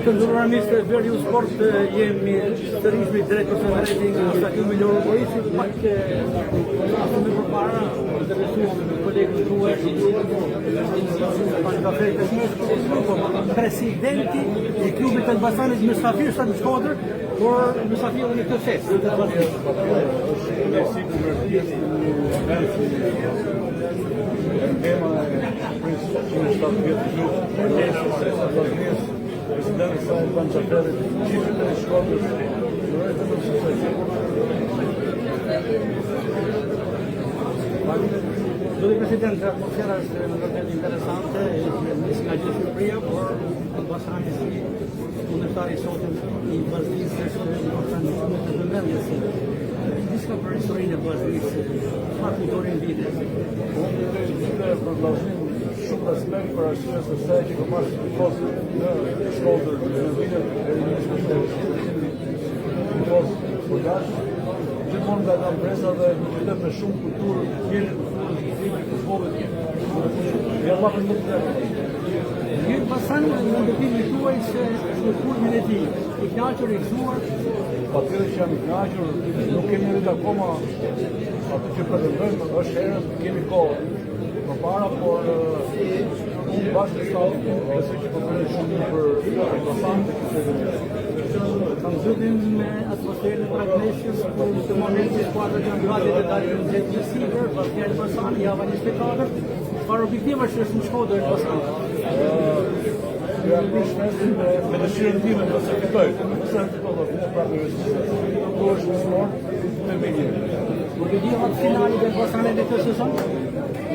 Të nderuar miqtë e Veriu Sport, jemi sërish drejt rating në stadiumin Europoisi, pak më përpara interesuam me kolegët tuaj presidenti i klubit të Elbasanit Mysafir në Shkodër, por Mysafir në këtë festë. Tema Presidenti sa e banë qaferit, qifit e Shkodrës, Zoti President, atmosfera është në vërtet interesante, nis nga gjithë Shqipëria, por Elbasani si kundërtari i sotit i Vllaznisë është një shumë të vëmendjes. Diçka për historinë e Vllaznisë, çfarë kulturën vite? Për Vllaznin shumë respekt për arsye se sa që ka marrë Shkodrë në Shkodrë në vitet e gjithmonë nga kam presa dhe në qytet me shumë kulturë, tjerë kulturë, futbollit. Ja ma për të Ju pasan në ndërtimin tuaj se në kulmin e tij, i kënaqur i gëzuar. Patjetër që jam i kënaqur, nuk kemi arritur akoma atë që pretendojmë, është herën, kemi kohë. Përpara, por unë bashkë të stafit, besoj që përpërën shumë për Elbasan dhe këtë Kam zëdim me atmosferën e pragneshjes, por në të momentin skuadrat janë gati të dalin në jetë njësive, Bashkia Elbasan, java 24, çfarë objektivash është në Shkodër Elbasan? Ja prish mesin me dëshirën time nëse fitoj, nëse në fitoj, në prapë ku është në sport, me minjë. Nuk e di atë finali dhe Elbasanit në këtë sezon?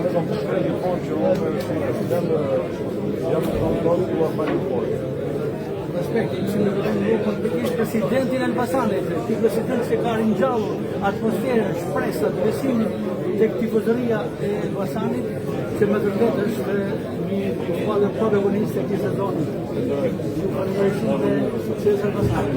Unë kam të shkrej gjithmonë që unë si president jam të kontrolë ku a fajnë sport. Respekt, ishim në vetëm grupën të kishë presidentin Elbasanit, ti president që ka ringjallur atmosferën, shpresat, besimin tek tifozëria e Elbasanit, që me vërtet është një skuadër protagoniste këtij sezoni. Ju falenderoj shumë dhe sukses Elbasanit.